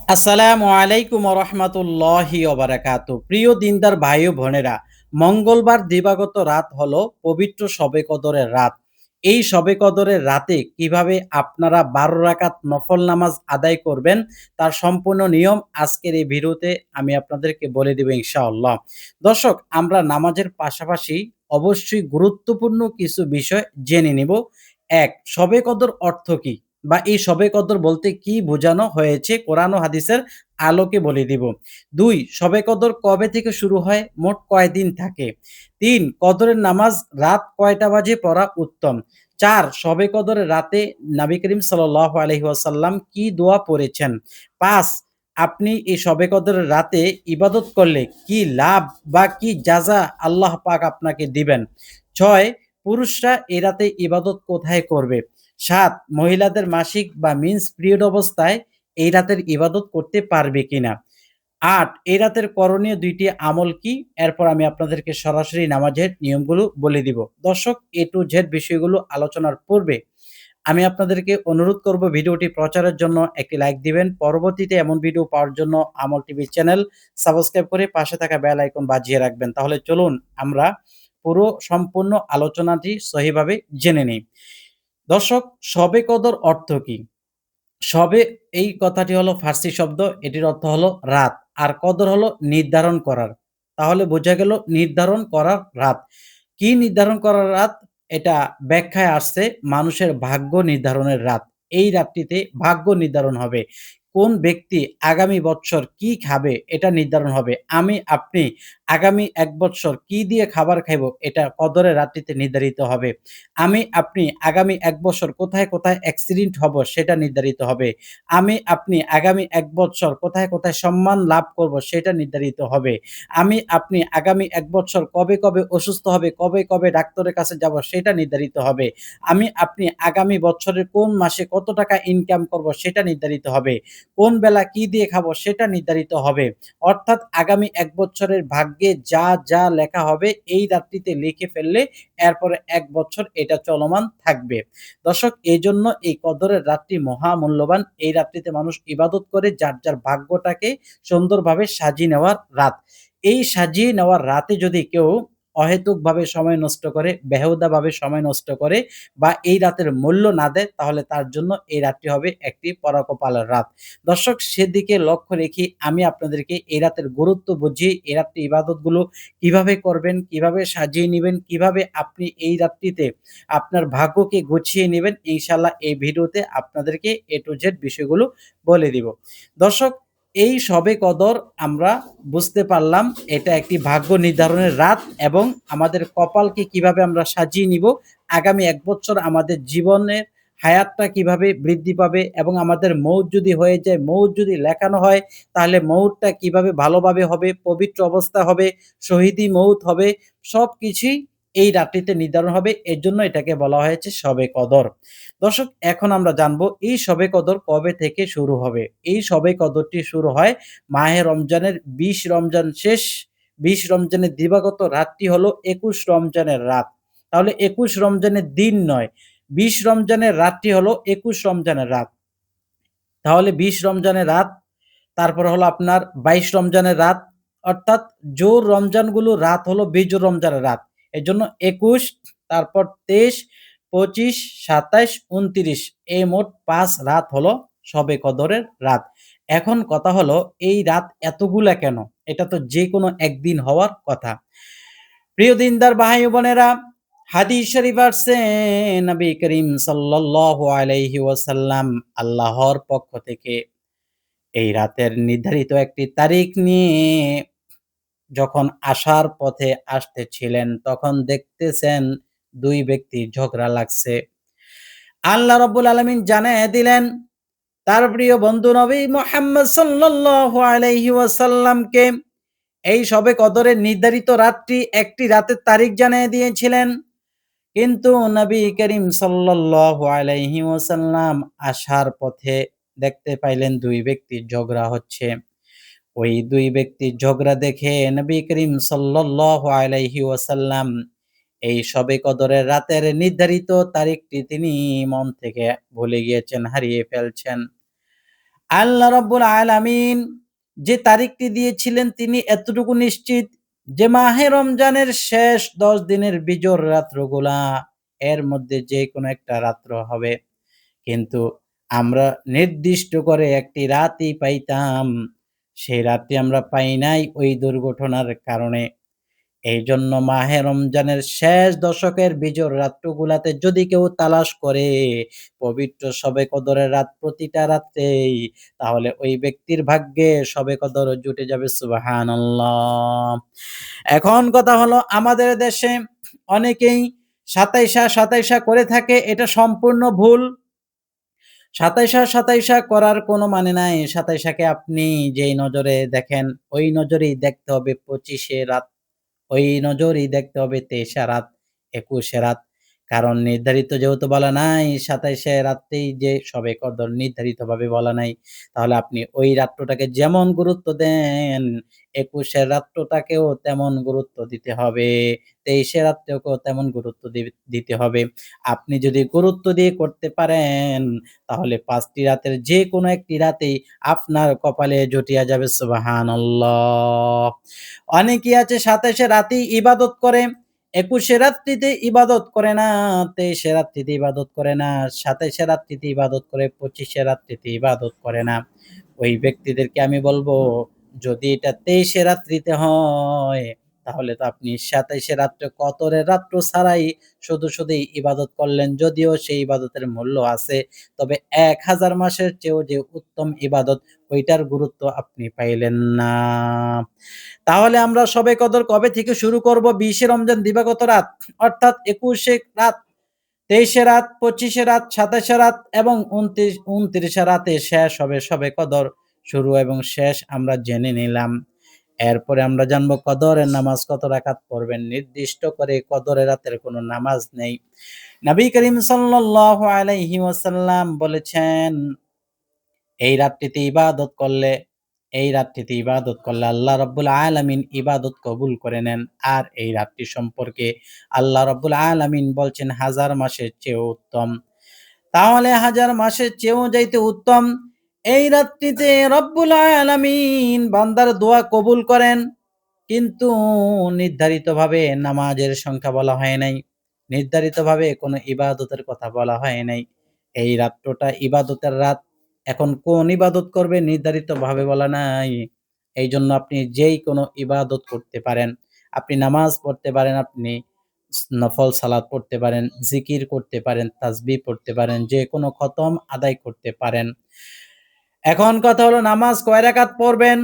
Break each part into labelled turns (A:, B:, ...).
A: আসসালামু আলাইকুম রহমতুল্লাহি ওবারাকাতু। প্রিয় দিনদার ভাই ও বোনেরা, মঙ্গলবার দিবাগত রাত হলো পবিত্র শবে কদরের রাত। এই শবে কদরের রাতে কিভাবে আপনারা ১২ রাকাত নফল নামাজ আদায় করবেন তার সম্পূর্ণ নিয়ম আজকের এই ভিডিওতে আমি আপনাদেরকে বলে দেব ইনশাআল্লাহ। দর্শক, আমরা নামাজের পাশাপাশি অবশ্যই গুরুত্বপূর্ণ কিছু বিষয় জেনে নিব। ১. শবে কদর অর্থ কি? বা এই শবে কদর বলতে কি বোঝানো হয়েছে কোরআন ও হাদিসের আলোকে বলে দিব। ২. শবে কদর কবে থেকে শুরু হয়? মোট কয়দিন থাকে? ৩. কদরের নামাজ রাত কয়টা বাজে পড়া উত্তম? ৪. শবে কদরের রাতে নবী করিম সাল্লাল্লাহু আলাইহি ওয়াসাল্লাম কি দোয়া পড়েছেন? ৫. আপনি এই শবে কদরের রাতে ইবাদত করলে কি লাভ বা কি জাযা আল্লাহ পাক আপনাকে দিবেন? ৬. পুরুষরা এই রাতে ইবাদত কোথায় করবে? ৭. মহিলাদের মাসিক বা মেন্স পিরিয়ড অবস্থায় এই রাতের ইবাদত করতে পারবে কিনা? ৮. এই রাতের করণীয় ২ টি আমল কি? এরপর আমি আপনাদেরকে সরাসরি নামাজের নিয়মগুলো বলে দিব। দর্শক, A to Z বিষয়গুলো আলোচনার পূর্বে আমি আপনাদেরকে অনুরোধ করব ভিডিওটি প্রচারের জন্য একটি লাইক দিবেন। পরবর্তীতে এমন ভিডিও পাওয়ার জন্য আমল টিভি চ্যানেল সাবস্ক্রাইব করে পাশে থাকা বেল আইকন বাজিয়ে রাখবেন। তাহলে চলুন আমরা পুরো সম্পূর্ণ আলোচনাটি সহিভাবে জেনে নেই। দর্শক, শবে কদর অর্থ কি? শবে এই কথাটি হলো ফার্সি শব্দ, এটির অর্থ হলো রাত। আর কদর হলো নির্ধারণ করার। তাহলে বোঝা গেল নির্ধারণ করার রাত। কি নির্ধারণ করার রাত? এটা ব্যাখ্যায় আসছে মানুষের ভাগ্য নির্ধারণের রাত। এই রাতটিতে ভাগ্য নির্ধারণ হবে। কোন ব্যক্তি আগামী বৎসর কি খাবে এটা নির্ধারণ হবে। আপনি আগামী ১ বৎসর কি দিয়ে খাবার খাইবো এটা কদরের রাতটিতে নির্ধারিত হবে। আপনি আগামী ১ বছর কোথায়, কোথায় অ্যাক্সিডেন্ট হব সেটা নির্ধারিত হবে। আপনি আগামী ১ বৎসর কোথায়, কোথায় সম্মান লাভ করব সেটা নির্ধারিত হবে। আপনি আগামী ১ বৎসর কবে, কবে অসুস্থ হবে, কবে, কবে ডাক্তারের কাছে যাব সেটা নির্ধারিত হবে। আপনি আগামী বছরের কোন মাসে কত টাকা ইনকাম করব সেটা নির্ধারিত হবে। কোন বেলা কি দিয়ে খাবো সেটা নির্ধারিত হবে। অর্থাৎ আগামী ১ বছরের ভাগ্যে যা, যা লেখা হবে এই রাতটিতে লিখে ফেললে এরপরে ১ বছর এটা চলমান থাকবে। দর্শক, এজন্য এই কদরের রাতটি মহামূল্যবান। এই রাত্রিতে মানুষ ইবাদত করে যার, যার ভাগ্যটাকে সুন্দরভাবে সাজিয়ে নেওয়ার রাত। এই সাজিয়ে নেওয়ার রাতে যদি কেউ অহেতুকভাবে সময় নষ্ট করে, বেহুদাভাবে সময় নষ্ট করে বা এই রাতের মূল্য না দেয় তাহলে তার জন্য এই রাতটি হবে একটি পড়া-কপালের রাত। দর্শক, সেদিকে লক্ষ্য রেখে আমি আপনাদেরকে এই রাতের গুরুত্ব বুঝিয়ে এই রাত্রে ইবাদতগুলো কিভাবে করবেন, কিভাবে সাজিয়ে নিবেন, কিভাবে আপনি এই রাত্রিতে আপনার ভাগ্যকে গুছিয়ে নিবেন, ইনশাআল্লাহ এই ভিডিওতে আপনাদেরকে A to Z বিষয়গুলো বলে দিব। দর্শক, এই শবে কদর আমরা বুঝতে পারলাম এটা একটি ভাগ্য নির্ধারণের রাত এবং আমাদের কপালকে কিভাবে আমরা সাজিয়ে নিব, আগামী ১ বছর আমাদের জীবনের হায়াতটা কিভাবে বৃদ্ধি পাবে এবং আমাদের মউত যদি হয়ে যায়, মউত যদি লেখানো হয় তাহলে মউতটা কিভাবে ভালোভাবে হবে, পবিত্র অবস্থা হবে, শহীদি মউত হবে, সবকিছুই এই রাতটিতে নির্ধারণ হবে। এজন্য এটাকে বলা হয়েছে শবে কদর। দর্শক, এখন আমরা জানবো এই শবে কদর কবে থেকে শুরু হবে। এই শবে কদরটি শুরু হয় মাহে রমজানের ২০ রমজান শেষ, ২০ রমজানের দিবাগত রাতটি হলো ২১ রমজানের রাত। তাহলে ২১ রমজানের দিন নয়, ২০ রমজানের রাতটি হলো ২১ রমজানের রাত। তাহলে ২০ রমজানের রাত, তারপর হলো আপনার ২২ রমজানের রাত, অর্থাৎ জোর রমজানগুলো রাত হলো বিজোড় রমজানের রাত। এজন্য ২১, তারপর ২৩, ২৫, ২৭, ২৯ এই মোট ৫ রাত হলো শবে কদরের রাত। এখন কথা হলো এই রাত এতগুলা কেন? এটা তো যেকোনো একদিন হওয়ার কথা। প্রিয় দিনদার ভাই ও বোনেরা, হাদিস শরীফ আসছে নবী করিম সাল্লাল্লাহু আলাইহি ওয়াসাল্লাম আল্লাহর পক্ষ থেকে এই রাতের নির্ধারিত একটি তারিখ নিয়ে যখন আসার পথে আসতেছিলেন তখন দেখতেছেন ২ ব্যক্তির ঝগড়া লাগছে। আল্লাহ রাব্বুল আলামিন জানাইয়া দিলেন তার প্রিয় বন্ধু নবী মুহাম্মদ সাল্লাল্লাহু আলাইহি ওয়াসাল্লামকে এই শবে কদরের নির্ধারিত রাতটি একটি রাতের তারিখ জানিয়ে দিয়েছিলেন। কিন্তু নবী করিম সাল্লাল্লাহু আলাইহি ওয়াসাল্লাম আসার পথে দেখতে পাইলেন ২ ব্যক্তির ঝগড়া হচ্ছে। ওই ২ ব্যক্তির ঝগড়া দেখে নবী করিম সাল্লাল্লাহু আলাইহি ওয়াসাল্লাম এই শবে কদরের রাতের নির্ধারিত তারিখটি তিনি মন থেকে ভুলে গিয়েছেন, হারিয়ে ফেলছেন। আল্লাহ রাব্বুল আলামিন যে তারিখটি দিয়েছিলেন তিনি এতটুকু নিশ্চিত যে মাহে রমজানের শেষ ১০ দিনের বিজোড় রাত্রগুলা এর মধ্যে যেকোনো একটা রাত্র হবে। কিন্তু আমরা নির্দিষ্ট করে একটি রাতই পাইতাম। সেই রাতটি আমরা পাই নাই ওই দুর্ঘটনার কারণে। এইজন্য মাহে রমজানের শেষ দশকের বিজোড় রাত্রগুলাতে যদি কেউ তালাশ করে পবিত্র শবে কদরের রাত প্রতিটা রাত্রেই, তাহলে ওই ব্যক্তির ভাগ্যে শবে কদর জুটে যাবে। সুবহানাল্লাহ। এখন কথা হলো আমাদের দেশে অনেকেই ২৭ করে থাকে, এটা সম্পূর্ণ ভুল। ২৭ করার কোনো মানে নাই। ২৭ কে আপনি যেই নজরে দেখেন ওই নজরেই দেখতে হবে ২৫ রাত। ওই নজরই দেখতে হবে ২৩ রাত, ২১ রাত। কারণ নির্ধারিত যেহেতু বলা নাই ২৭ রাতেই যে শবে কদর নির্ধারিতভাবে বলা নাই। তাহলে আপনি ওই রাত্রটাকে যেমন গুরুত্ব দেন, ২১ রাত্রটাকেও তেমন গুরুত্ব দিতে হবে। ২৩ রাত্রেও তেমন গুরুত্ব দিতে হবে। আপনি যদি গুরুত্ব দিয়ে করতে পারেন, তাহলে ৫ টি রাতের যেকোনো একটি রাতেই আপনার কপালে জুটিয়া যাবে। সুবহানাল্লাহ। অনেকেই আছে ২৭ রাতেই ইবাদত করে, ২১ রাত্রিতে ইবাদত করে না, ২৩ রাত্রিতে ইবাদত করে না, ২৭ রাত্রিতে ইবাদত করে, ২৫ রাত্রিতে ইবাদত করে না। ওই ব্যক্তিদেরকে আমি বলব, যদি এটা ২৩ রাত্রিতে হয়, তাহলে তো আপনি ২৭ রাত্রে কদরের রাত্র ছাড়াই শুধুই ইবাদত করলেন। যদিও সেই ইবাদতের মূল্য আছে, তবে ১,০০০ মাসের চেয়েও যে উত্তম ইবাদত, ওইটার গুরুত্ব আপনি পাইলেন না। তাহলে আমরা শবে কদর কবে থেকে শুরু করব? ২০ রমজান দিবাগত রাত, অর্থাৎ ২১ রাত, ২৩ রাত, ২৫ রাত, ২৭ রাত এবং ২৯ রাতে শেষ হবে শবে কদর। শুরু এবং শেষ আমরা জেনে নিলাম। এরপরে আমরা জানব কদরের নামাজ কত রাকাত পড়বেন। নির্দিষ্ট করে কদরের রাতের কোনো নামাজ নেই। নবী করিম সাল্লাল্লাহু আলাইহি ওয়াসাল্লাম বলেছেন, এই রাত্রিতে ইবাদত করলে আল্লাহ রাব্বুল আলামিন ইবাদত কবুল করে নেন। আর এই রাতটি সম্পর্কে আল্লাহ রাব্বুল আলামিন বলছেন ১০০০ মাসের চেয়েও উত্তম। তাহলে ১০০০ মাসের চেয়েও যাইতে উত্তম এই রাত্রিতে রব্বুল আলামিন বান্দার দোয়া কবুল করেন। কিন্তু নির্ধারিতভাবে নামাজের সংখ্যা বলা হয় নাই। নির্ধারিতভাবে কোনো ইবাদতের কথা বলা হয় নাই। এই রাত্রটা ইবাদতের রাত। এখন কোন ইবাদত করবে নির্ধারিতভাবে বলা নাই। এইজন্য আপনি যেই কোনো ইবাদত করতে পারেন। আপনি নামাজ পড়তে পারেন, আপনি নফল সালাত পড়তে পারেন, জিকির করতে পারেন, তাসবিহ পড়তে পারেন, যেকোনো খতম আদায় করতে পারেন। এখন কথা হলো নামাজ কয় রাকাত পড়বেন?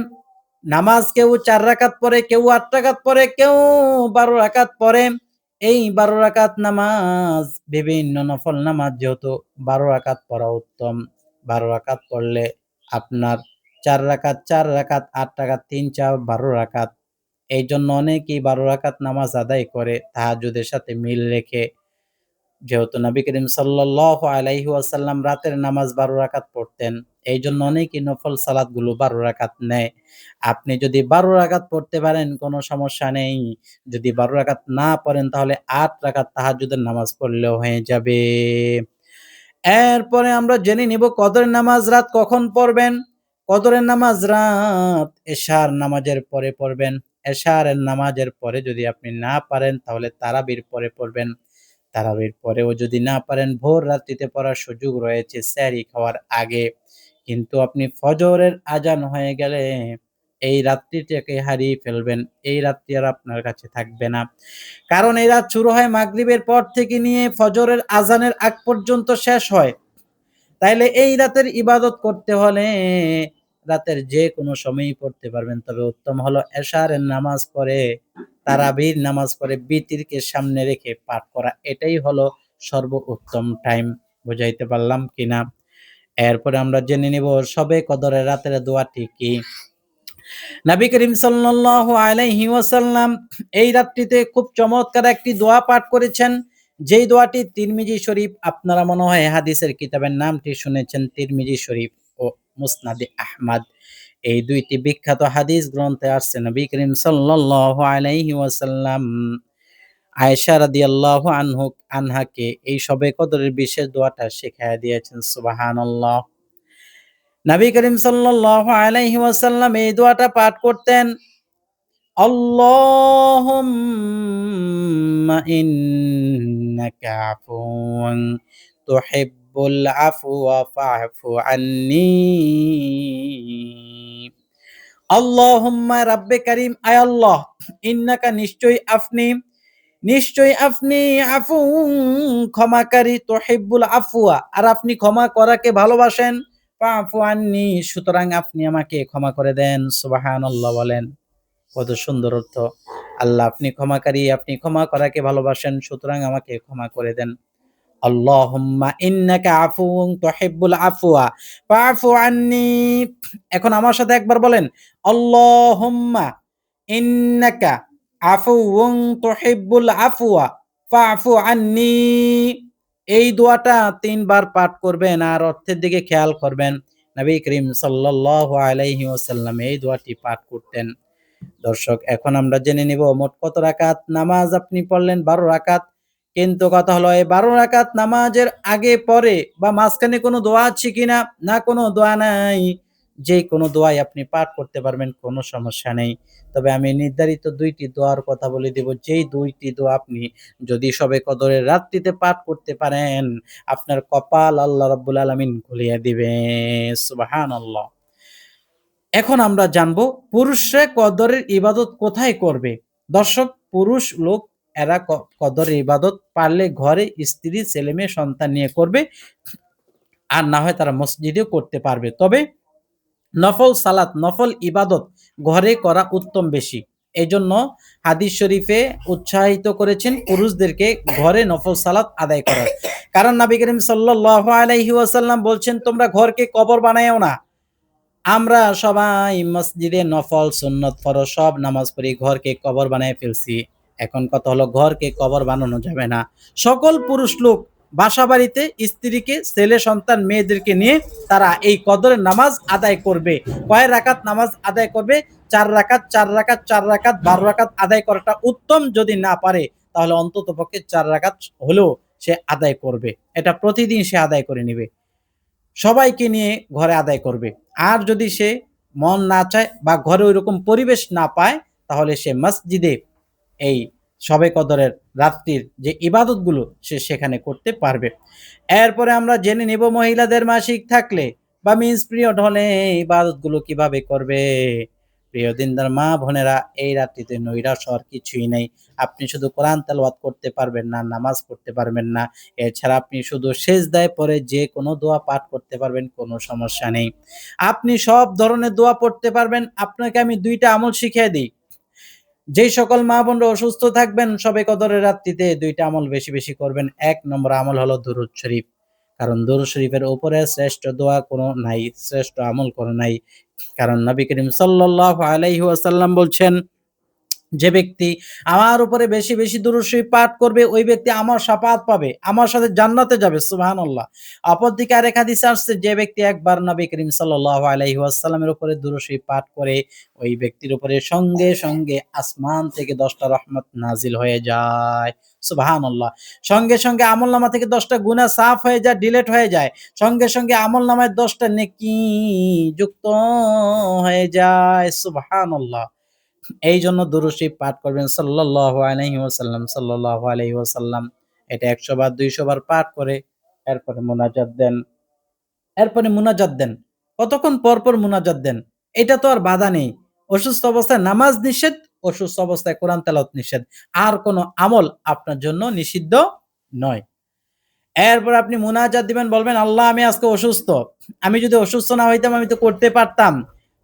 A: নামাজ কেউ ৪ রাকাত পড়ে, কেউ ৮ রাকাত পড়ে, কেউ ১২ রাকাত পড়ে। এই ১২ রাকাত নামাজ বিভিন্ন নফল নামাজ যেহেতু ১২ রাকাত পড়া উত্তম। ১২ রাকাত পড়লে আপনার ৪ রাকাত, ৪ রাকাত, ৮ রাকাত, ৩ ৪ ১২ রাকাত। এইজন্য অনেকেই ১২ রাকাত নামাজ আদায় করে তাহাজ্জুদের সাথে মিল রেখে। যেহেতু নবী করিম সাল্লাল্লাহু আলাইহি ওয়াসাল্লাম রাতের নামাজ ১২ রাকাত পড়তেন। এইজন্য অনেকেই নফল সালাতগুলো ১২ রাকাত নেয়। আপনি যদি ১২ রাকাত পড়তে পারেন কোনো সমস্যা নেই। যদি ১২ রাকাত না পড়েন তাহলে ৮ রাকাত তাহাজ্জুদের নামাজ পড়লেও হয়ে যাবে। এরপরে আমরা জেনে নিব কদরের নামাজ রাত কখন পড়বেন? কদরের নামাজ রাত এশার নামাজের পরে পড়বেন। এশারের নামাজের পরে যদি আপনি না পারেন তাহলে তারাবির পরে পড়বেন। তারাবির পরেও যদি না পারেন ভোর রাত্রিতে পড়ার সুযোগ রয়েছে সেহরি খাওয়ার আগে। কিন্তু আপনি ফজরের আজান হয়ে গেলে এই রাত্রিটাকে হারিয়ে ফেলবেন। এই রাত্রি আর আপনার কাছে থাকবে না। কারণ এই রাত শুরু হয় মাগরিবের পর থেকে নিয়ে ফজরের আজানের আগ পর্যন্ত শেষ হয়। তাইলে এই রাতের ইবাদত করতে হলে রাতের যেকোনো সময়ই পড়তে পারবেন। তবে উত্তম হলো এশারের নামাজ পড়ে, তারাবির নামাজ পড়ে বিতিরকে সামনে রেখে পাঠ করা। এটাই হলো সর্বোত্তম টাইম। বুঝাইতে পারলাম কিনা? এরপরে আমরা জেনে নিব শবে কদরের রাতের দোয়াটি কি? নবী করিম সাল্লাল্লাহু আলাইহি ওয়াসাল্লাম এই রাত্রিতে খুব চমৎকার একটি দোয়া পাঠ করেছেন। যেই দোয়াটি তিরমিজি শরীফ, আপনারা মনে হয় হাদিসের কিতাবের নামটি শুনেছেন তিরমিজি শরীফ ও মুসনাদে আহমদ। এই ২ টি বিখ্যাত হাদিস গ্রন্থে আসছে নবী করিম সাল্লাল্লাহু আলাইহি ওয়াসাল্লাম আয়েশা রাদিয়াল্লাহু আনহাকে এই শবে কদরের বিশেষ দোয়াটা শিখাইয়া দিয়েছেন। সুবহানাল্লাহ। নবী করিম সাল্লাল্লাহু আলাইহি ওয়াসাল্লাম এই দোয়াটা পাঠ করতেন, আল্লাহুম্মা ইন্নাকা আফুউন তুহিব্বুল আফওয়া ফা'ফু আন্নী। আল্লাহুম্মা রাব্বে কারীম, আয় আল্লাহ, ইন্নাকা নিশ্চয়ই আপনি আফুউন ক্ষমাকারী, তুহিব্বুল আফওয়া আর আপনি ক্ষমা করাকে ভালোবাসেন, ফা'ফু আন্নী সুতরাং আপনি আমাকে ক্ষমা করে দেন। সুবহানাল্লাহ বলেন। কত সুন্দর অর্থ। আল্লাহ আপনি ক্ষমাকারী, আপনি ক্ষমা করাকে ভালোবাসেন, সুতরাং আমাকে ক্ষমা করে দেন। আল্লাহুম্মা ইন্নাকা আফুউন তুহিব্বুল আফওয়া ফা'ফু আন্নী। এখন আমার সাথে একবার বলেন, আল্লাহুম্মা ইন্নাকা আফুউন তুহিব্বুল আফওয়া ফা'ফু আন্নী। এই দোয়াটা ৩ বার পাঠ করবেন আর অর্থের দিকে খেয়াল করবেন। নবী করিম সাল্লাল্লাহু আলাইহি ওয়াসাল্লাম এই দোয়াটি পাঠ করতেন। দর্শক, এখন আমরা জেনে নিব মোট কত রাকাত নামাজ আপনি পড়লেন? ১২ রাকাত। কিন্তু কথা হলো এই ১২ রাকাত নামাজের আগে পরে বা মাঝখানে কোনো দোয়া আছে কিনা? না, কোনো দোয়া নাই। যেকোনো দোয়াই আপনি পাঠ করতে পারবেন, কোনো সমস্যা নেই। তবে আমি নির্ধারিত ২ টি দোয়ার কথা বলে দিব। যেই ২ টি দোয়া আপনি যদি শবে কদরের রাত্রিতে পাঠ করতে পারেন, আপনার কপাল আল্লাহ রাব্বুল আলামিন খুলিয়ে দিবে। সুবহানাল্লাহ। এখন আমরা জানবো পুরুষরা কদরের ইবাদত কোথায় করবে? দর্শক, পুরুষ লোক এরা কদরের ইবাদত পারলে ঘরে স্ত্রী, ছেলেমেয়ে, সন্তান নিয়ে করবে। আর না হয় তারা মসজিদেও করতে পারবে। তবে নফল সালাত, নফল ইবাদত ঘরে করা উত্তম বেশি। এজন্য হাদিস শরীফে উৎসাহিত করেছেন পুরুষদেরকে ঘরে নফল সালাত আদায় করার। কারণ নবী করিম সাল্লাল্লাহু আলাইহি ওয়াসাল্লাম বলছেন, তোমরা ঘরকে কবর বানাইও না। আমরা সবাই মসজিদে নফল, সুন্নত, ফরজ সব নামাজ পড়ি, ঘরকে কবর বানায় ফেলছি। এখন কথা হলো ঘরকে কবর বানানো যাবে না। সকল পুরুষ লোক বাসাবাড়িতে স্ত্রীকে, ছেলে সন্তান, মেয়েদেরকে নিয়ে তারা এই কদরের নামাজ আদায় করবে। কয় রাকাত নামাজ আদায় করবে? ৪ রাকাত, ৪ রাকাত, ৪ রাকাত, ১২ রাকাত আদায় করাটা উত্তম। যদি না পারে তাহলে অন্ততপক্ষে ৪ রাকাত হলেও সে আদায় করবে। এটা প্রতিদিন সে আদায় করে নিবে। সবাইকে নিয়ে ঘরে আদায় করবে। আর যদি সে মন না চায় বা ঘরে ঐরকম পরিবেশ না পায়, তাহলে সে মসজিদে এই শবে কদরের রাত্রির যে ইবাদতগুলো সে সেখানে করতে পারবে। এরপরে আমরা জেনে নিব মহিলাদের মাসিক থাকলে বা মিন্স পিরিয়ড হলে এই ইবাদতগুলো কিভাবে করবে। প্রিয় দিনদার মা বোনেরা, এই রাত্রিতে নৈরাশ হওয়ার কিছুই নেই। আপনি শুধু কোরআন তেলাওয়াত করতে পারবেন না, নামাজ পড়তে পারবেন না। এছাড়া আপনি শুধু সেজদায় পড়ে যেকোনো দোয়া পাঠ করতে পারবেন, কোনো সমস্যা নেই। আপনি সব ধরনের দোয়া পড়তে পারবেন। আপনাকে আমি ২ টা আমল শিখিয়ে দেই। যেই সকল মা বোনরা অসুস্থ থাকবেন শবে কদরের রাত্রিতে ২ টা আমল বেশি, বেশি করবেন। ১ নম্বর আমল হলো দুরূদ শরীফ। কারণ দুরূদ শরীফের উপরে শ্রেষ্ঠ দোয়া কোনো নাই, শ্রেষ্ঠ আমল কোনো নাই। কারণ নবী করিম সাল্লাল্লাহু আলাইহি ওয়াসাল্লাম বলছেন, যে ব্যক্তি আমার উপরে বেশি, বেশি দুরূদ শরীফ পাঠ করবে ওই ব্যক্তি আমার শাফাআত পাবে। আমার সাথে জান্নাতে যাবে। সুবহানাল্লাহ। অপরদিকে আরেক হাদিসে আসছে, যে ব্যক্তি একবার নবী করিম সাল্লাল্লাহু আলাইহি ওয়াসাল্লামের উপরে দুরূদ শরীফ পাঠ করে ওই ব্যক্তির উপরে সঙ্গে, সঙ্গে আসমান থেকে ১০ টা রহমত নাজিল হয়ে যায়। সুবহানাল্লাহ। সঙ্গে, সঙ্গে আমলনামা থেকে ১০ টা গুনাহ সাফ হয়ে যায়, ডিলিট হয়ে যায়। সঙ্গে, সঙ্গে আমলনামায় ১০ টা নেকি যুক্ত হয়ে যায়। সুবহানাল্লাহ। এইজন্য দুরূদ শরীফ পাঠ করবেন সাল্লাল্লাহু আলাইহি ওয়াসাল্লাম, সাল্লাল্লাহু আলাইহি ওয়াসাল্লাম। এটা ১০০ বার ২০০ বার পাঠ করে এরপরে মোনাজাত দেন। কতক্ষণ পর, পর মোনাজাত দেন। এটা তো আর বাধা নেই। অসুস্থ অবস্থায় নামাজ নিষেধ, অসুস্থ অবস্থায় কোরআন তেলাওয়াত নিষেধ। আর কোন আমল আপনার জন্য নিষিদ্ধ নয়। এরপর আপনি মুনাজাত দিবেন, বলবেন, আল্লাহ আমি আজকে অসুস্থ। আমি যদি অসুস্থ না হইতাম আমি তো করতে পারতাম।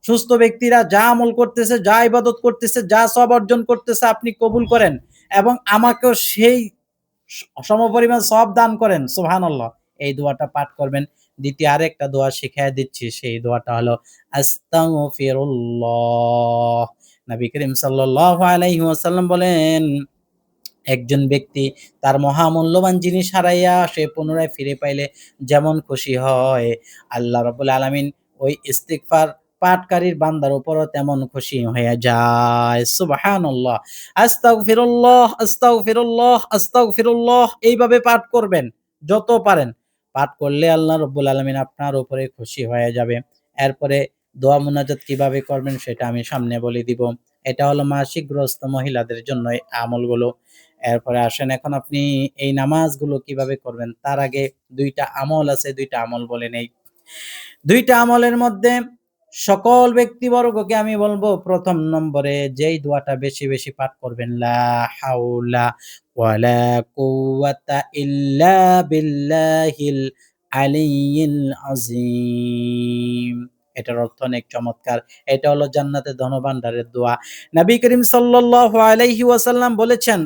A: সুস্থ ব্যক্তিরা যা আমল করতেছে, যা ইবাদত করতেছে, যা সওয়াব অর্জন করতেছে আপনি কবুল করেন এবং আমাকেও সেই সমপরিমাণ সওয়াব দান করেন। সুবহানাল্লাহ। এই দোয়াটা পাঠ করবেন। দ্বিতীয় আরেকটা দোয়া শিখাইয়া দিচ্ছি। সেই দোয়াটা হলো আস্তাগফিরুল্লাহ। নবী করিম সাল্লাল্লাহু আলাইহি ওয়াসাল্লাম বলেন, একজন ব্যক্তি তার মহামূল্যবান জিনিস হারাইয়া সে পুনরায় ফিরে পাইলে যেমন খুশি হয়, আল্লাহ রাব্বুল আলামিন ওই ইস্তিগফার পাঠকারীর বান্দার উপরও তেমন খুশি হয়ে যায়। সুবহানাল্লাহ। আস্তাগফিরুল্লাহ, আস্তাগফিরুল্লাহ, আস্তাগফিরুল্লাহ এইভাবে পাঠ করবেন যত পারেন। পাঠ করলে আল্লাহ রাব্বুল আলামিন আপনার উপরে খুশি হয়ে যাবে এরপরে দোয়া মুনাজাত কিভাবে করবেন সেটা আমি সামনে বলে দিব। এটা হলো মাসিকগ্রস্ত মহিলাদের জন্য এই আমলগুলো। এরপরে আসেন এখন আপনি এই নামাজগুলো কিভাবে করবেন তার আগে ২ টা আমল আছে, ২ টা আমল বলে নেই। ২ টা আমলের মধ্যে সকল ব্যক্তিবর্গকে আমি বলবো ১ম নম্বরে যেই দোয়াটা বেশি, বেশি পাঠ করবেন লা হাওলা ওয়ালা কুওয়াতা ইল্লা বিল্লাহিল আলিয়্যিল আযীম। এটার অর্থ অনেক চমৎকার। এটা হলো জান্নাতের ধনভাণ্ডারের দোয়া। নবী করিম সাল্লাল্লাহু আলাইহি ওয়াসাল্লাম বলেছেন,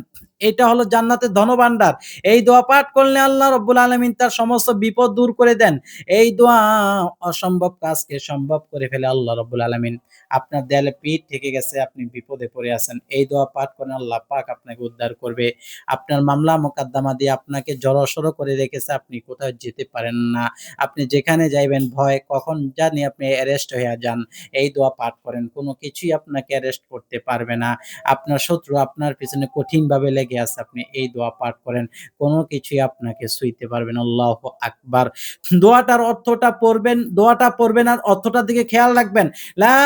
A: এটা হলো জান্নাতের ধনভাণ্ডার। এই দোয়া পাঠ করলে আল্লাহ রাব্বুল আলামিন তার সমস্ত বিপদ দূর করে দেন। এই দোয়া অসম্ভব কাজকে সম্ভব করে ফেলে আল্লাহ রাব্বুল আলামিন। আপনার দেয়ালে পিঠ ঠেকে গেছে, আপনি বিপদে পড়ে আছেন। এই দোয়া পাঠ করেন আল্লাহ পাক আপনাকে উদ্ধার করবে। আপনার মামলা মোকদ্দমা দিয়ে আপনাকে জড়সড় করে রেখেছে, আপনি কোথাও যেতে পারেন না। আপনি যেখানে যাইবেন ভয় কখন জানি আপনি অ্যারেস্ট হইয়া যান। এই দোয়া পাঠ করেন। কোনো কিছুই আপনাকে অ্যারেস্ট করতে পারবে না। আপনার শত্রু আপনার পেছনে কঠিনভাবে লেগে আছে, আপনি এই দোয়া পাঠ করেন। কোনো কিছুই আপনাকে ছুঁইতে পারবে না। আল্লাহু আকবার। দোয়াটার অর্থটা পড়বেন, দোয়াটা পড়বেন আর অর্থটার দিকে খেয়াল রাখবেন। লা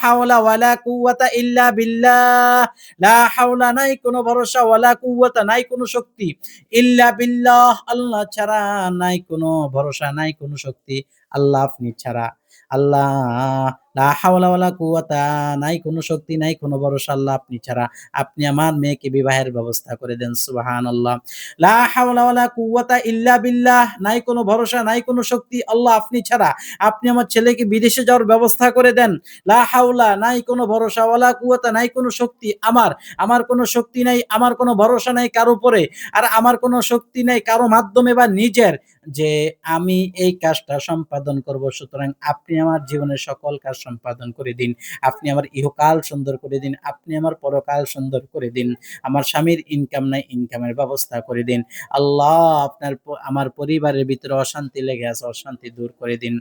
A: হাওলা ওয়ালা কুওয়াতা ইল্লা বিল্লাহ। লা হাওলা নাই কোনো ভরসা, ওয়ালা কুওয়াতা নাই কোনো শক্তি, ইল্লা বিল্লাহ আল্লাহ ছাড়া নাই কোনো ভরসা, নাই কোনো শক্তি, আল্লাহ আপনি ছাড়া। আল্লাহ লা হাওলা ওয়ালা কুওয়াতা নাই কোনো শক্তি, নাই কোনো ভরসা আল্লাহ আপনি ছাড়া। আপনি আমার মেয়েকে বিবাহের ব্যবস্থা করে দেন। সুবহানাল্লাহ। লা হাওলা ওয়ালা কুওয়াতা ইল্লা বিল্লাহ নাই কোনো ভরসা, নাই কোনো শক্তি আল্লাহ আপনি ছাড়া। আপনি আমার ছেলেকে বিদেশে যাওয়ার ব্যবস্থা করে দেন। লা হাওলা নাই কোনো ভরসা, ওয়ালা কুওয়াতা নাই কোনো শক্তি আমার কোনো শক্তি নাই, আমার কোনো ভরসা নাই কারো উপরে। আর আমার কোনো শক্তি নাই কারো মাধ্যমে বা নিজের যে আমি এই কাজটা সম্পাদন করব। সুতরাং আপনি আমার জীবনের সকল কাজ সম্পাদন করে দিন। আপনি আমার ইহকাল সুন্দর করে দিন। আপনি আমার পরকাল সুন্দর করে দিন। আমার স্বামীর ইনকাম নাই, ইনকামের ব্যবস্থা করে দিন। আল্লাহ আপনার আমার পরিবারের ভিতরে অশান্তি লেগে আছে, অশান্তি দূর করে দিন।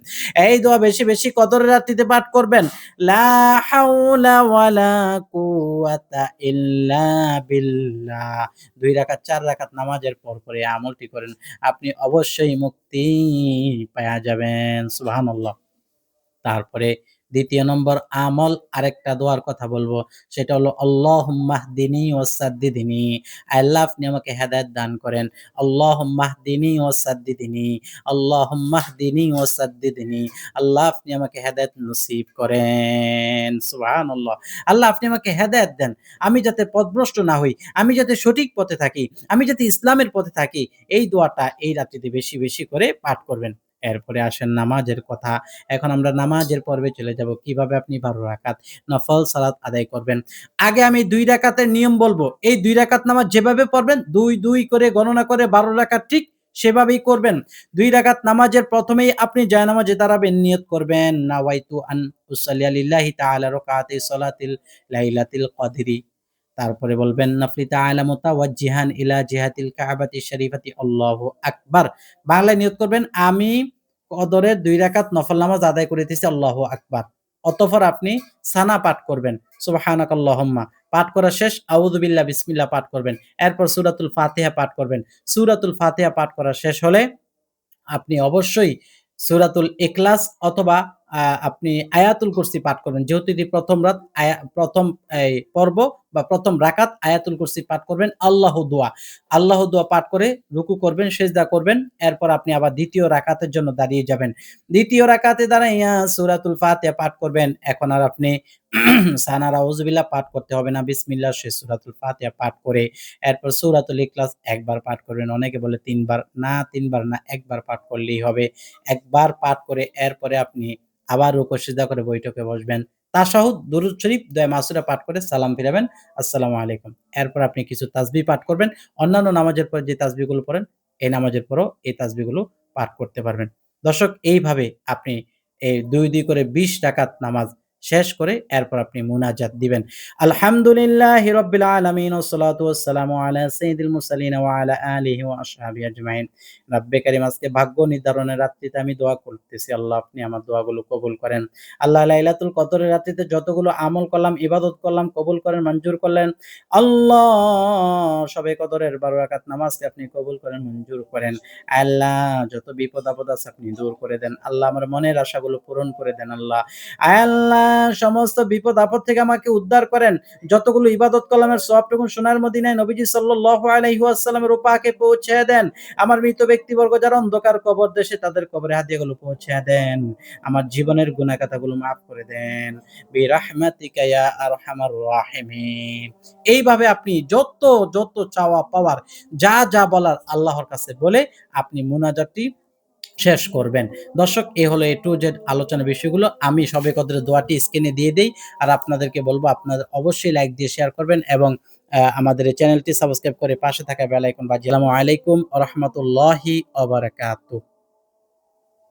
A: এই দোয়া বেশি, বেশি কদরের রাত্রিতে পাঠ করবেন। লা হাওলা ওয়ালা কুওয়াতা ইল্লা বিল্লাহ। ২ রাকাত ৪ রাকাত নামাজের পর এই আমলটি করেন। আপনি অবশ্যই মুক্তি পায়া যাবেন। সুবহানাল্লাহ। তারপরে ২য় নম্বর আমল আরেকটা দোয়ার কথা বলবো। সেটা হলো আল্লাহুম্মাহদিনি ওয়াসাদ্দিদিনি। আল্লাহ আপনি আমাকে হেদায়েত দান করেন। আল্লাহুম্মাহদিনি ওয়াসাদ্দিদিনি। আল্লাহুম্মাহদিনি ওয়াসাদ্দিদিনি। আল্লাহ আপনি আমাকে হেদায়েত নসিব করেন। সুবহানাল্লাহ। আল্লাহ আপনি আমাকে হেদায়েত দেন। আমি যাতে পথভ্রষ্ট না হই, আমি যাতে সঠিক পথে থাকি, আমি যাতে ইসলামের পথে থাকি। এই দোয়াটা এই রাত্রিতে বেশি, বেশি করে পাঠ করবেন। এরপরে আসেন নামাজের কথা। এখন আমরা নামাজের পর্বে চলে যাব। কিভাবে আপনি ১২ রাকাত নফল সালাত আদায় করবেন। আগে আমি ২ রাকাতের নিয়ম বলবো। এই ২ রাকাত নামাজ যেভাবে পড়বেন ২, ২ করে গণনা করে ১২ রাকাত ঠিক সেভাবেই করবেন। ২ রাকাত নামাজের ১ম এই আপনি জায়নামাজে দাঁড়াবেন, নিয়ত করবেন নাওয়াইতু আন উসাল্লিয়া লিল্লাহি তাআলা রাকাতাই সালাতিল লাইলাতিল কদরি। তারপরে বলবেন নাফলি তাআলা মুতাওয়াজ্জিহান ইলা জিহাতিল কাবাতি শরীফাতি আল্লাহু আকবার। বাংলায় নিয়ত করবেন আমি কদরের ২ রাকাত নফল নামাজ আদায় করিতেছি আল্লাহু আকবার। অতঃপর আপনি সানা পাঠ করবেন। সুবহানাকাল্লাহুম্মা পাঠ করা শেষ আউযু বিল্লাহ বিসমিল্লাহ পাঠ করবেন। এরপর সূরাতুল ফাতিহা পাঠ করবেন। সূরাতুল ফাতিহা পাঠ করা শেষ হলে আপনি অবশ্যই সূরাতুল ইখলাস অথবা আপনি আয়াতুল কুরসি পাঠ করবেন। যেহেতু এটি ১ম রাত ১ম এই পর্ব বা ১ম রাকাত আয়াতুল কুরসি পাঠ করবেন। আল্লাহু দোয়া পাঠ করে রুকু করবেন, সিজদা করবেন। এরপর আপনি আবার ২য় রাকাতের জন্য দাঁড়িয়ে যাবেন। ২য় রাকাতে দাঁড়াইয়া সূরাতুল ফাতিহা পাঠ করবেন। এখন আর আপনি সানা আউযুবিল্লাহ পাঠ করতে হবে না। বিসমিল্লাহ শেষ সূরাতুল ফাতিহা পাঠ করে এরপর সূরাতুল ইখলাস একবার পাঠ করবেন। অনেকে বলে ৩ বার। না ৩ বার না, একবার পাঠ করলেই হবে। একবার পাঠ করে এরপরে আপনি আবার রুকু সিজদা করে বৈঠকে বসবেন। তাশাহুদ, দুরূদ শরীফ, দোয়া মাসুরা পাঠ করে সালাম ফিরাবেন। আসসালামু আলাইকুম। এরপর আপনি কিছু তাসবিহ পাঠ করবেন। অন্যান্য নামাজের পর যে তাসবিহগুলো পড়েন, এই নামাজের পরেও এই তাসবিহগুলো পাঠ করতে পারবেন। দর্শক এইভাবে আপনি এই ২, ২ করে ২০ রাকাত নামাজ শেষ করে এরপর আপনি মুনাজাত দিবেন। আলহামদুলিল্লাহি রাব্বিল আলামিন ওয়াসসালাতু ওয়াসসালামু আলা সাইয়্যিদিল মুরসালিন ওয়া আলা আলিহি ওয়া আসহাবিহি আজমাইন। রাব্বে কারীম আজকে ভাগ্য নির্ধারণের রাত্রিতে আমি দোয়া করতেছি। আল্লাহ আপনি আমার দোয়াগুলো কবুল করেন। আল্লাহ লাইলাতুল কদরের রাত্রিতে যতগুলো আমল করলাম, ইবাদত করলাম কবুল করেন, মঞ্জুর করলেন। আল্লাহ শবে কদরের ১২ রাকাত নামাজকে আপনি কবুল করেন, মঞ্জুর করেন। আল্লাহ যত বিপদ-আপদ আছে আপনি দূর করে দেন। আল্লাহ আমার মনের আশাগুলো পূরণ করে দেন আল্লাহ। আল্লাহ সমস্ত বিপদ-আপদ থেকে আমাকে উদ্ধার করেন। যতগুলো ইবাদত করলামের সওয়াবটুকু সোনার মদিনায় নবীজি সাল্লাল্লাহু আলাইহি ওয়াসাল্লামের রূপাকে পৌঁছে দেন। আমার মৃত ব্যক্তিবর্গ যারা অন্ধকার কবর দেশে তাদের কবরে হাদিয়াগুলো পৌঁছে দেন। আমার জীবনের গুনাহ খাতাগুলো মাফ করে দেন। বিরাহমাতিকা ইয়া আরহামার রাহিমিন। এইভাবে আপনি যত চাওয়া পাওয়ার যা বলার আল্লাহর কাছে বলে আপনি মুনাজাতটি শেষ করবেন। দর্শক এ হলো A to Z আলোচনার বিষয়গুলো। আমি শবে কদরের দোয়াটি স্ক্রিনে দিয়ে দেই। আর আপনাদেরকে বলব আপনারা অবশ্যই লাইক দিয়ে শেয়ার করবেন এবং আমাদের এই চ্যানেলটি সাবস্ক্রাইব করে পাশে থাকা বেল আইকন বাজিয়ে আসসালামু আলাইকুম ওয়া রাহমাতুল্লাহি ওয়া বারাকাতুহু।